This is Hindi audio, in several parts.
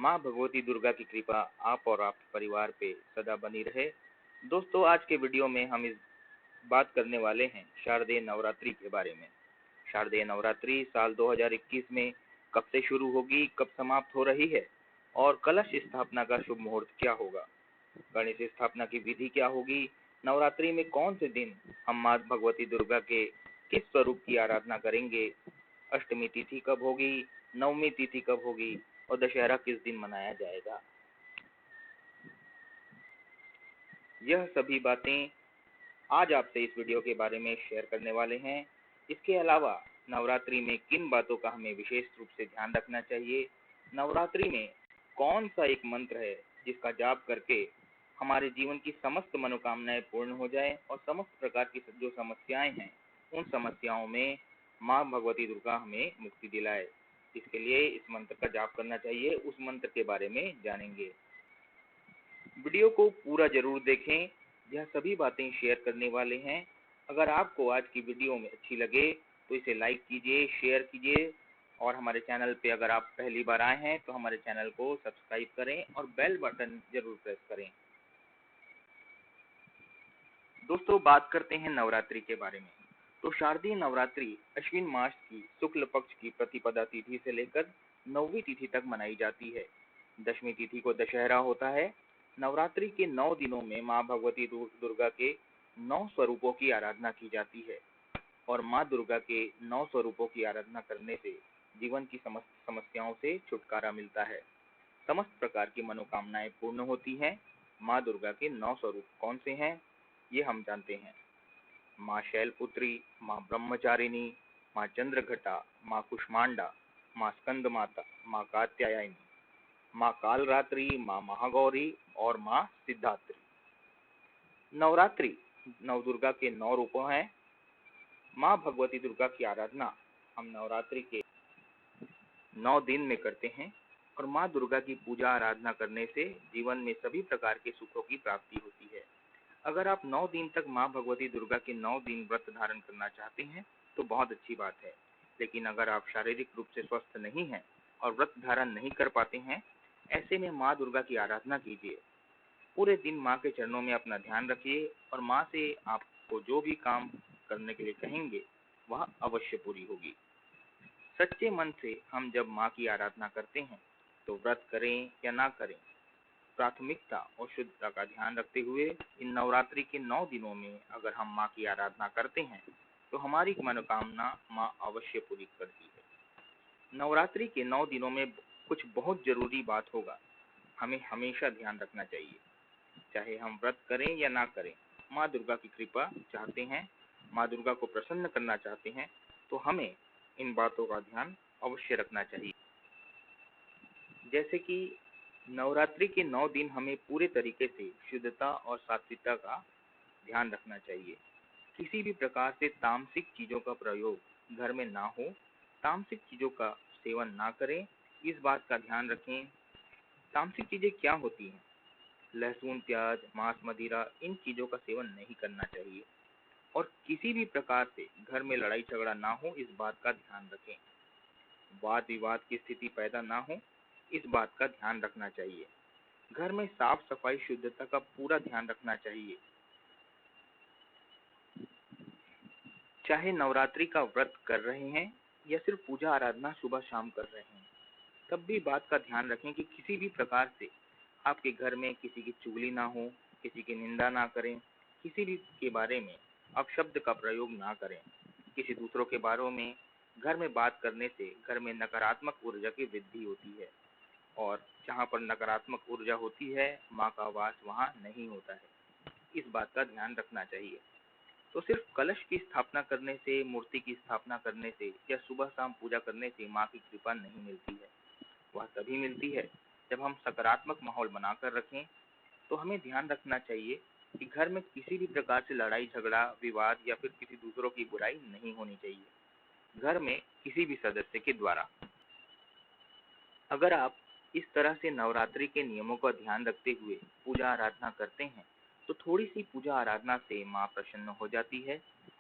माँ भगवती दुर्गा की कृपा आप और आपके परिवार पे सदा बनी रहे। दोस्तों, आज के वीडियो में हम इस बात करने वाले हैं शारदीय नवरात्रि के बारे में। शारदीय नवरात्रि साल 2021 में कब से शुरू होगी, कब समाप्त हो रही है और कलश स्थापना का शुभ मुहूर्त क्या होगा, गणेश स्थापना की विधि क्या होगी, नवरात्रि में कौन से दिन हम माँ भगवती दुर्गा के किस स्वरूप की आराधना करेंगे, अष्टमी तिथि कब होगी, नवमी तिथि कब होगी और दशहरा किस दिन मनाया जाएगा। यह सभी बातें आज आपसे इस वीडियो के बारे में शेयर करने वाले हैं। इसके अलावा नवरात्रि में किन बातों का हमें विशेष रूप से ध्यान रखना चाहिए, नवरात्रि में कौन सा एक मंत्र है जिसका जाप करके हमारे जीवन की समस्त मनोकामनाएं पूर्ण हो जाए और समस्त प्रकार की जो समस्याएं हैं उन समस्याओं में माँ भगवती दुर्गा हमें मुक्ति दिलाए। इसके लिए इस मंत्र का जाप करना चाहिए, उस मंत्र के बारे में जानेंगे। वीडियो को पूरा जरूर देखें, यह सभी बातें शेयर करने वाले हैं। अगर आपको आज की वीडियो में अच्छी लगे तो इसे लाइक कीजिए, शेयर कीजिए और हमारे चैनल पे अगर आप पहली बार आए हैं तो हमारे चैनल को सब्सक्राइब करें और बेल बटन जरूर प्रेस करें। दोस्तों, बात करते हैं नवरात्रि के बारे में। तो शारदीय नवरात्रि अश्विन मास की शुक्ल पक्ष की प्रतिपदा तिथि से लेकर नौवीं तिथि तक मनाई जाती है। दशमी तिथि को दशहरा होता है। नवरात्रि के 9 दिनों में माँ भगवती दुर्गा के 9 स्वरूपों की आराधना की जाती है और माँ दुर्गा के 9 स्वरूपों की आराधना करने से जीवन की समस्त समस्याओं से छुटकारा मिलता है, समस्त प्रकार की मनोकामनाएं पूर्ण होती हैं। माँ दुर्गा के 9 स्वरूप कौन से हैं, ये हम जानते हैं। माँ शैलपुत्री, माँ ब्रह्मचारिणी, माँ चंद्रघटा, माँ कुष्मांडा, माँ स्कंद माता, माँ कात्यायनी, माँ कालरात्रि, माँ महागौरी और माँ सिद्धात्री। नवरात्रि नवदुर्गा के 9 रूपों हैं। माँ भगवती दुर्गा की आराधना हम नवरात्रि के 9 दिन में करते हैं और माँ दुर्गा की पूजा आराधना करने से जीवन में सभी प्रकार के सुखों की प्राप्ति होती है। अगर आप 9 दिन तक माँ भगवती दुर्गा के 9 दिन व्रत धारण करना चाहते हैं तो बहुत अच्छी बात है, लेकिन अगर आप शारीरिक रूप से स्वस्थ नहीं हैं और व्रत धारण नहीं कर पाते हैं, ऐसे में माँ दुर्गा की आराधना कीजिए। पूरे दिन माँ के चरणों में अपना ध्यान रखिए और माँ से आपको जो भी काम करने के लिए कहेंगे वह अवश्य पूरी होगी। सच्चे मन से हम जब माँ की आराधना करते हैं तो व्रत करें या ना करें, प्राथमिकता और शुद्धता का ध्यान रखते हुए इन नवरात्रि के 9 दिनों में अगर हम माँ की आराधना करते हैं तो हमारी मनोकामना माँ अवश्य पूरी करती है। नवरात्रि के 9 दिनों में कुछ बहुत जरूरी बात होगा, हमें हमेशा ध्यान रखना चाहिए। चाहे हम व्रत करें या ना करें, माँ दुर्गा की कृपा चाहते हैं, माँ दुर्गा को प्रसन्न करना चाहते हैं, तो हमें इन बातों का ध्यान अवश्य रखना चाहिए। जैसे कि नवरात्रि के 9 दिन हमें पूरे तरीके से शुद्धता और सात्विकता का ध्यान रखना चाहिए। किसी भी प्रकार से तामसिक चीजों का प्रयोग घर में ना हो, तामसिक चीजों का सेवन ना करें, इस बात का ध्यान रखें। तामसिक चीजें क्या होती हैं? लहसुन, प्याज, मांस, मदिरा, इन चीजों का सेवन नहीं करना चाहिए और किसी भी प्रकार से घर में लड़ाई झगड़ा ना हो, इस बात का ध्यान रखें। वाद विवाद की स्थिति पैदा ना हो, इस बात का ध्यान रखना चाहिए। घर में साफ सफाई शुद्धता का पूरा ध्यान रखना चाहिए। चाहे नवरात्रि का व्रत कर रहे हैं या सिर्फ पूजा आराधना सुबह शाम कर रहे हैं, तब भी बात का ध्यान रखें कि किसी भी प्रकार से आपके घर में किसी की चुगली ना हो, किसी की निंदा ना करें, किसी भी के बारे में अपशब्द का प्रयोग ना करें। किसी दूसरों के बारे में घर में बात करने से घर में नकारात्मक ऊर्जा की वृद्धि होती है और जहाँ पर नकारात्मक ऊर्जा होती है, माँ का वास वहाँ नहीं होता है। इस बात का ध्यान रखना चाहिए। तो सिर्फ कलश की स्थापना करने से, मूर्ति की स्थापना करने से या सुबह शाम पूजा करने से माँ की कृपा नहीं मिलती है। वह तभी मिलती है जब हम सकारात्मक माहौल बनाकर रखें। तो हमें ध्यान रखना चाहिए कि घर में किसी भी प्रकार से लड़ाई झगड़ा, विवाद या फिर किसी दूसरों की बुराई नहीं होनी चाहिए घर में किसी भी सदस्य के द्वारा। अगर आप इस तरह से नवरात्रि के नियमों का ध्यान रखते हुए पूजा आराधना करते हैं तो थोड़ी सी पूजा आराधना से माँ प्रसन्न हो जाती है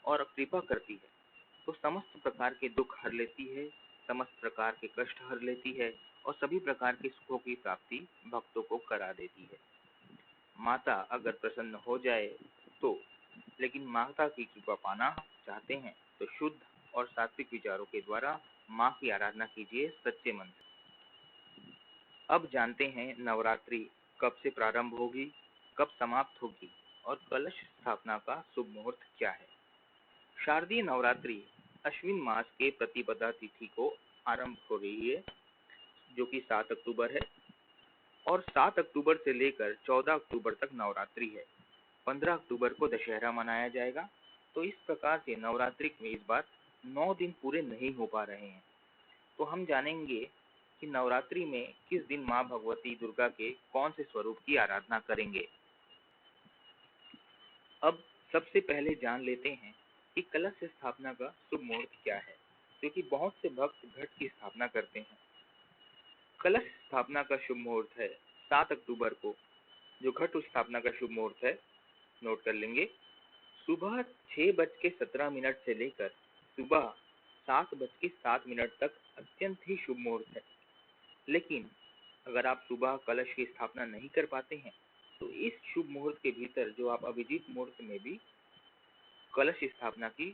और कृपा करती है। तो समस्त प्रकार के दुख हर लेती है, समस्त प्रकार के कष्ट हर लेती है और सभी प्रकार के सुखों की प्राप्ति भक्तों को करा देती है। माता अगर प्रसन्न हो जाए तो, लेकिन माता की कृपा पाना चाहते हैं तो शुद्ध और सात्विक विचारों के द्वारा माँ की आराधना कीजिए सच्चे मन से। अब जानते हैं नवरात्रि कब से प्रारंभ होगी, कब समाप्त होगी और कलश स्थापना का शुभ मुहूर्त क्या है। शारदीय नवरात्रि अश्विन मास के प्रतिपदा तिथि को आरंभ हो रही है, जो कि 7 अक्टूबर है, और 7 अक्टूबर से लेकर 14 अक्टूबर तक नवरात्रि है। 15 अक्टूबर को दशहरा मनाया जाएगा। तो इस प्रकार से नवरात्रि में इस बार 9 दिन पूरे नहीं हो पा रहे हैं। तो हम जानेंगे कि नवरात्रि में किस दिन माँ भगवती दुर्गा के कौन से स्वरूप की आराधना करेंगे। अब सबसे पहले जान लेते हैं कि कलश स्थापना का शुभ मुहूर्त क्या है, क्योंकि बहुत से भक्त घट की स्थापना करते हैं। कलश स्थापना का शुभ मुहूर्त है 7 अक्टूबर को। जो घट स्थापना का शुभ मुहूर्त है, नोट कर लेंगे। सुबह 6:17 से लेकर सुबह 7:07 तक अत्यंत ही शुभ मुहूर्त है। लेकिन अगर आप सुबह कलश की स्थापना नहीं कर पाते हैं तो इस शुभ मुहूर्त के भीतर जो आप अभिजीत मुहूर्त में भी कलश स्थापना की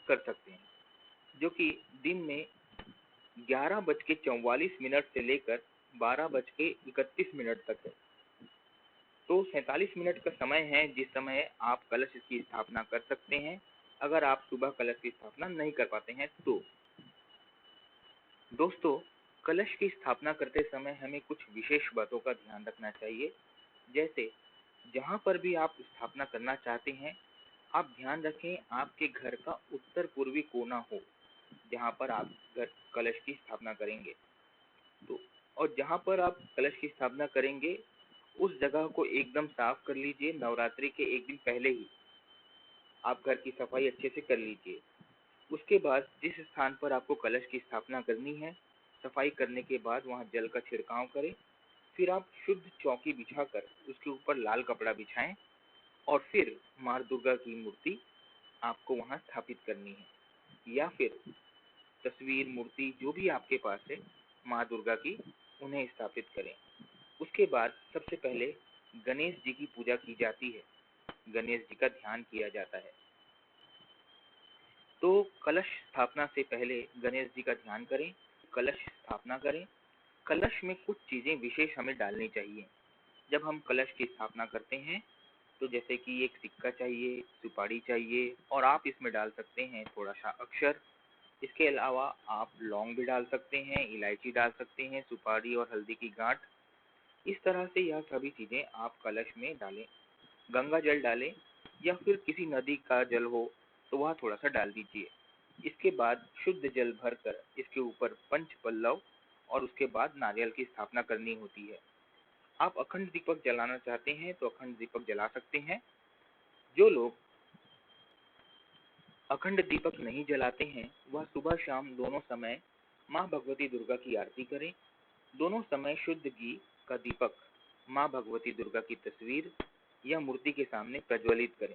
कर सकते हैं, जो कि दिन में 11:44 से लेकर 12:31 तक है। तो 47 मिनट का समय है जिस समय आप कलश की स्थापना कर सकते हैं, अगर आप सुबह कलश की स्थापना नहीं कर पाते हैं तो। दोस्तों, कलश की स्थापना करते समय हमें कुछ विशेष बातों का ध्यान रखना चाहिए। जैसे जहाँ पर भी आप स्थापना करना चाहते हैं, आप ध्यान रखें आपके घर का उत्तर पूर्वी कोना हो जहाँ पर आप कलश की स्थापना करेंगे। तो और जहाँ पर आप कलश की स्थापना करेंगे उस जगह को एकदम साफ कर लीजिए। नवरात्रि के एक दिन पहले ही आप घर की सफाई अच्छे से कर लीजिए। उसके बाद जिस स्थान पर आपको कलश की स्थापना करनी है, सफाई करने के बाद वहां जल का छिड़काव करें। फिर आप शुद्ध चौकी बिछाकर उसके ऊपर लाल कपड़ा बिछाएं और फिर माँ दुर्गा की मूर्ति आपको वहां स्थापित करनी है, या फिर तस्वीर मूर्ति जो भी आपके पास है माँ दुर्गा की, उन्हें स्थापित करें। उसके बाद सबसे पहले गणेश जी की पूजा की जाती है, गणेश जी का ध्यान किया जाता है। तो कलश स्थापना से पहले गणेश जी का ध्यान करें, कलश स्थापना करें। कलश में कुछ चीजें विशेष हमें डालनी चाहिए जब हम कलश की स्थापना करते हैं। तो जैसे कि एक सिक्का चाहिए, सुपारी चाहिए, और आप इसमें डाल सकते हैं थोड़ा सा अक्षर। इसके अलावा आप लौंग भी डाल सकते हैं, इलायची डाल सकते हैं, सुपारी और हल्दी की गांठ। इस तरह से यह सभी चीजें आप कलश में डालें। गंगा जल डालें या फिर किसी नदी का जल हो तो वह थोड़ा सा डाल दीजिए। इसके बाद शुद्ध जल भरकर इसके ऊपर पंच पल्लव और उसके बाद नारियल की स्थापना करनी होती है। आप अखंड दीपक जलाना चाहते हैं तो अखंड दीपक जला सकते हैं। जो लोग अखंड दीपक नहीं जलाते हैं वह सुबह शाम दोनों समय माँ भगवती दुर्गा की आरती करें। दोनों समय शुद्ध घी का दीपक माँ भगवती दुर्गा की तस्वीर या मूर्ति के सामने प्रज्वलित करें।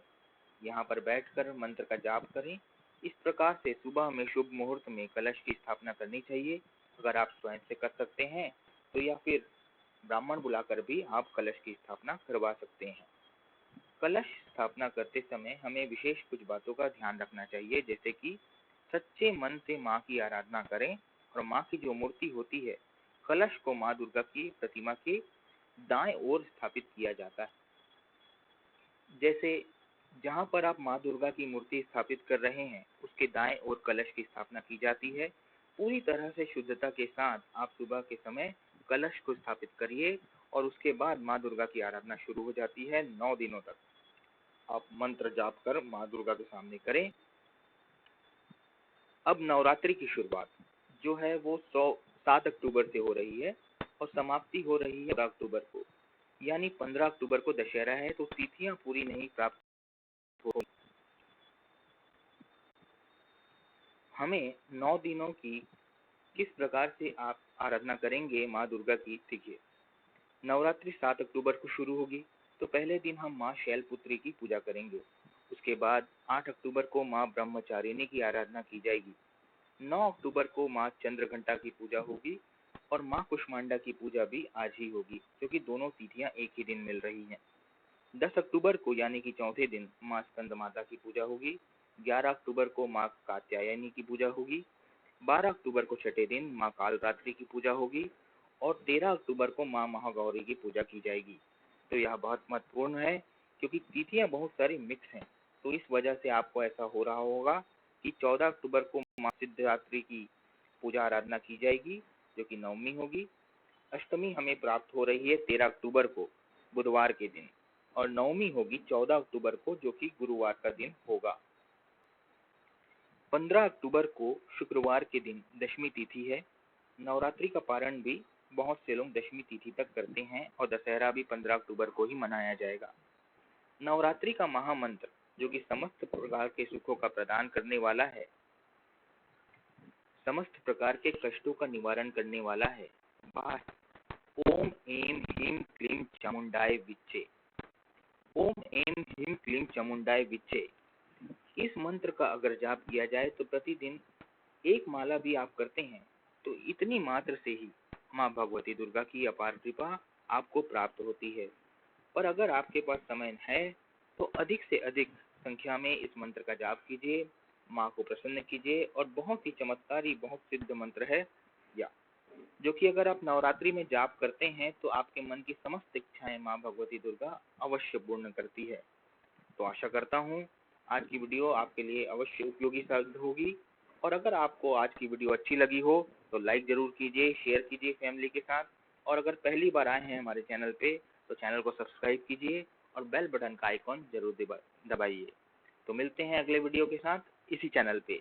यहाँ पर बैठकर मंत्र का जाप करें। इस प्रकार से सुबह में शुभ मुहूर्त में कलश की स्थापना करनी चाहिए। अगर आप स्वयं से कर सकते हैं तो या फिर ब्राह्मण बुलाकर भी आप कलश की स्थापना करवा सकते हैं। कलश स्थापना करते समय हमें विशेष कुछ बातों का ध्यान रखना चाहिए, जैसे कि सच्चे मन से माँ की आराधना करें और माँ की जो मूर्ति होती है, कलश को माँ दुर्गा की प्रतिमा के दाएं ओर स्थापित किया जाता है। जैसे जहाँ पर आप माँ दुर्गा की मूर्ति स्थापित कर रहे हैं उसके दाएं ओर कलश की स्थापना की जाती है। पूरी तरह से शुद्धता के साथ आप सुबह के समय कलश को स्थापित करिए और उसके बाद माँ दुर्गा की आराधना शुरू हो जाती है। 9 दिनों तक आप मंत्र जाप कर माँ दुर्गा के सामने करें। अब नवरात्रि की शुरुआत जो है वो 7 अक्टूबर से हो रही है और समाप्ति हो रही है 15 अक्टूबर को, यानी 15 अक्टूबर को दशहरा है। तो तिथियां पूरी नहीं प्राप्त हो, हमें 9 दिनों की किस प्रकार से आप आराधना करेंगे माँ दुर्गा की। देखिए, नवरात्रि 7 अक्टूबर को शुरू होगी तो पहले दिन हम माँ शैलपुत्री की पूजा करेंगे। उसके बाद 8 अक्टूबर को माँ ब्रह्मचारिणी की आराधना की जाएगी। 9 अक्टूबर को माँ चंद्रघंटा की पूजा होगी और माँ कुष्मांडा की पूजा भी आज ही होगी, क्योंकि दोनों तिथियां एक ही दिन मिल रही हैं। 10 अक्टूबर को यानी कि चौथे दिन माँ स्कंद माता की पूजा होगी। 11 अक्टूबर को माँ कात्यायनी की पूजा होगी। 12 अक्टूबर को छठे दिन माँ कालरात्रि की पूजा होगी और 13 अक्टूबर को माँ महागौरी की पूजा की जाएगी। तो यह बहुत महत्वपूर्ण है, क्योंकि तिथियां बहुत सारी मिक्स हैं। तो इस वजह से आपको ऐसा हो रहा होगा कि 14 अक्टूबर को माँ सिद्धिदात्री की पूजा आराधना की जाएगी, जो कि नवमी होगी। अष्टमी हमें प्राप्त हो रही है 13 अक्टूबर को, बुधवार के दिन, और नवमी होगी 14 अक्टूबर को, जो कि गुरुवार का दिन होगा। 15 अक्टूबर को शुक्रवार के दिन दशमी तिथि है। नवरात्रि का पारण भी बहुत से लोग दशमी तिथि तक करते हैं और दशहरा भी 15 अक्टूबर को ही मनाया जाएगा। नवरात्रि का महामंत्र, जो कि समस्त प्रकार के सुखों का प्रदान करने वाला है, समस्त प्रकार के कष्टों का निवारण करने वाला है, वह ओम ऐं ह्रीं क्लीं चामुंडाय विच्चे। ओम ऐं ह्रीं क्लीं चामुंडाय विच्चे, इस मंत्र का अगर जाप किया जाए तो प्रतिदिन एक माला भी आप करते हैं तो इतनी मात्र से ही माँ भगवती दुर्गा की अपार कृपा आपको प्राप्त होती है। और अगर आपके पास समय है तो अधिक से अधिक संख्या में इस मंत्र का जाप कीजिए, माँ को प्रसन्न कीजिए। और बहुत ही चमत्कारी, बहुत सिद्ध मंत्र है या जो कि अगर आप नवरात्रि में जाप करते हैं तो आपके मन की समस्त इच्छाएं माँ भगवती दुर्गा अवश्य पूर्ण करती है। तो आशा करता हूँ आज की वीडियो आपके लिए अवश्य उपयोगी साबित होगी। और अगर आपको आज की वीडियो अच्छी लगी हो तो लाइक जरूर कीजिए, शेयर कीजिए फैमिली के साथ। और अगर पहली बार आए हैं हमारे चैनल पे तो चैनल को सब्सक्राइब कीजिए और बेल बटन का आइकॉन जरूर दबाइए। तो मिलते हैं अगले वीडियो के साथ इसी चैनल पे।